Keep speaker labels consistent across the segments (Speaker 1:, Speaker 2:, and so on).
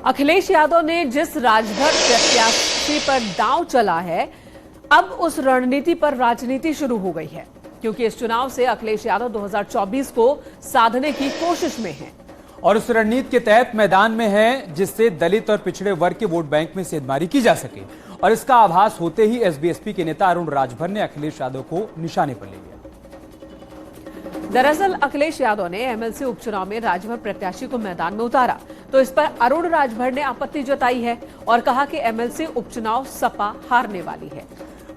Speaker 1: अखिलेश यादव ने जिस राजभर प्रत्याशी पर दांव चला है, अब उस रणनीति पर राजनीति शुरू हो गई है, क्योंकि इस चुनाव से अखिलेश यादव 2024 को साधने की कोशिश में हैं
Speaker 2: और उस रणनीति के तहत मैदान में है जिससे दलित और पिछड़े वर्ग के वोट बैंक में सेंधमारी की जा सके। और इसका आभास होते ही एसबीएसपी के नेता अरुण राजभर ने अखिलेश यादव को निशाने पर ले लिया।
Speaker 1: दरअसल अखिलेश यादव ने एमएलसी उपचुनाव में राजभर प्रत्याशी को मैदान में उतारा, तो इस पर अरुण राजभर ने आपत्ति जताई है और कहा कि एमएलसी उपचुनाव सपा हारने वाली है।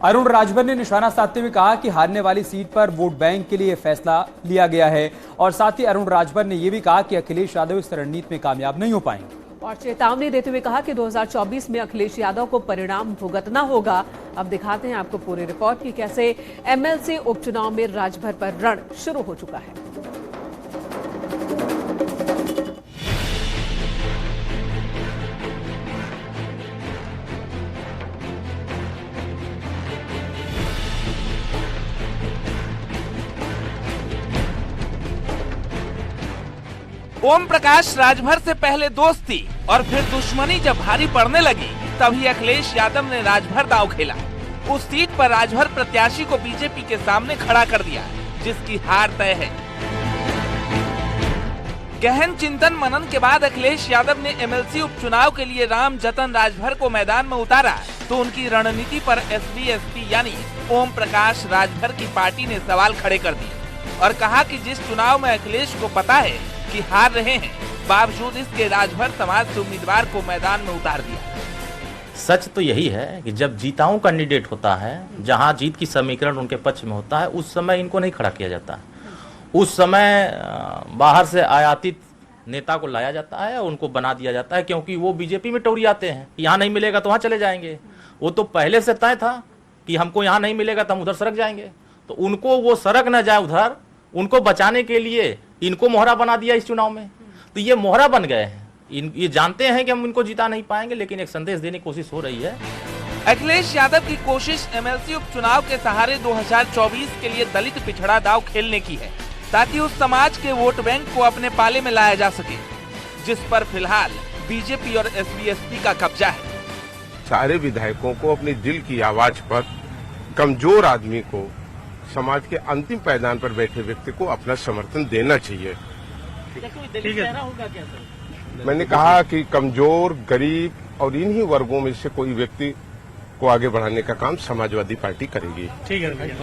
Speaker 2: अरुण राजभर ने निशाना साधते हुए कहा कि हारने वाली सीट पर वोट बैंक के लिए फैसला लिया गया है और साथ ही अरुण राजभर ने यह भी कहा कि अखिलेश यादव इस रणनीति में कामयाब नहीं हो पाएंगे
Speaker 1: और चेतावनी देते हुए कहा कि 2024 में अखिलेश यादव को परिणाम भुगतना होगा। अब दिखाते हैं आपको पूरी रिपोर्ट कि कैसे एमएलसी उपचुनाव में राजभर पर रण शुरू हो चुका है।
Speaker 3: ओम प्रकाश राजभर से पहले दोस्ती और फिर दुश्मनी जब भारी पड़ने लगी, तभी अखिलेश यादव ने राजभर दांव खेला। उस सीट पर राजभर प्रत्याशी को बीजेपी के सामने खड़ा कर दिया, जिसकी हार तय है। गहन चिंतन मनन के बाद अखिलेश यादव ने एमएलसी उपचुनाव के लिए राम जतन राजभर को मैदान में उतारा, तो उनकी रणनीति पर एसबीएसपी यानी ओम प्रकाश राजभर की पार्टी ने सवाल खड़े कर दिए और कहा कि जिस चुनाव में अखिलेश को पता है कि हार रहे हैं, बावजूद इसके राजभर समाज से उम्मीदवार को मैदान में उतार दिया।
Speaker 4: सच तो यही है कि जब जीताऊ कैंडिडेट होता है, जहां जीत की समीकरण उनके पक्ष में होता है, उस समय इनको नहीं खड़ा किया जाता है। उस समय बाहर से आयातित नेता को लाया जाता है और उनको बना दिया जाता है, क्योंकि वो बीजेपी में टोरी आते हैं। यहाँ नहीं मिलेगा तो वहाँ चले जाएंगे। वो तो पहले से तय था कि हमको यहाँ नहीं मिलेगा तो हम उधर सरक जाएंगे, तो उनको वो सरक न जाए उधर, उनको बचाने के लिए इनको मोहरा बना दिया इस चुनाव में। तो ये मोहरा बन गए हैं। ये जानते हैं कि हम इनको जिता नहीं पाएंगे, लेकिन एक संदेश देने की कोशिश हो रही है।
Speaker 3: अखिलेश यादव की कोशिश एमएलसी उपचुनाव के सहारे 2024 के लिए दलित पिछड़ा दांव खेलने की है, ताकि उस समाज के वोट बैंक को अपने पाले में लाया जा सके, जिस पर फिलहाल बीजेपी और एसबीएसपी का कब्जा है।
Speaker 5: सारे विधायकों को अपनी दिल की आवाज पर, कमजोर आदमी को, समाज के अंतिम पायदान पर बैठे व्यक्ति को अपना समर्थन देना चाहिए।
Speaker 4: ठीक है।
Speaker 5: मैंने कहा कि कमजोर, गरीब और इन्हीं वर्गों में से कोई व्यक्ति को आगे बढ़ाने का काम समाजवादी पार्टी करेगी।
Speaker 4: ठीक है।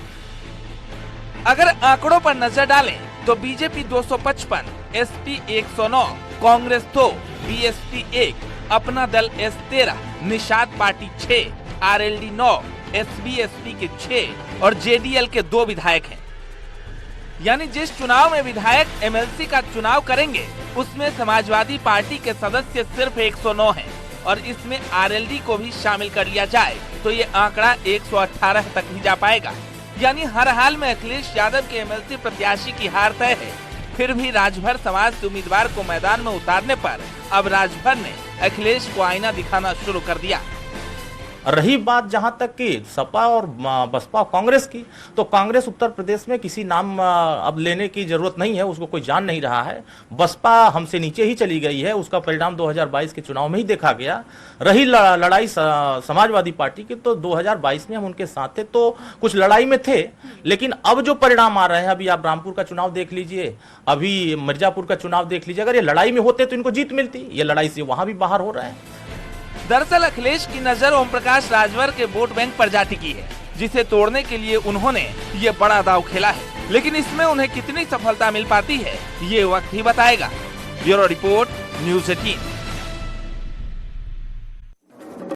Speaker 3: अगर आंकड़ों पर नजर डालें तो बीजेपी 255, एसपी 109, कांग्रेस 2, बीएसपी 1, अपना दल S13, Nishad party 6, RLD 9, SBSP के 6 और जेडीएल के 2 विधायक हैं। यानी जिस चुनाव में विधायक एमएलसी का चुनाव करेंगे, उसमें समाजवादी पार्टी के सदस्य सिर्फ 109 हैं और इसमें आरएलडी को भी शामिल कर लिया जाए तो ये आंकड़ा 118 तक ही जा पाएगा। यानी हर हाल में अखिलेश यादव के एमएलसी प्रत्याशी की हार तय है। फिर भी राजभर समाज से उम्मीदवार को मैदान में उतारने पर अब राजभर ने अखिलेश को आईना दिखाना शुरू कर दिया।
Speaker 4: रही बात जहां तक कि सपा और बसपा कांग्रेस की, तो कांग्रेस उत्तर प्रदेश में किसी नाम अब लेने की जरूरत नहीं है, उसको कोई जान नहीं रहा है। बसपा हमसे नीचे ही चली गई है, उसका परिणाम 2022 के चुनाव में ही देखा गया। रही लड़ाई समाजवादी पार्टी की, तो 2022 में हम उनके साथ थे, तो कुछ लड़ाई में थे, लेकिन अब जो परिणाम आ रहे हैं, अभी आप रामपुर का चुनाव देख लीजिए, अभी मिर्जापुर का चुनाव देख लीजिए, अगर ये लड़ाई में होते तो इनको जीत मिलती। ये लड़ाई से वहां भी बाहर हो रहे हैं।
Speaker 3: दरअसल अखिलेश की नजर ओम प्रकाश राजभर के वोट बैंक पर जा टिकी है, जिसे तोड़ने के लिए उन्होंने ये बड़ा दांव खेला है। लेकिन इसमें उन्हें कितनी सफलता मिल पाती है, ये वक्त ही बताएगा। Bureau report, news 18।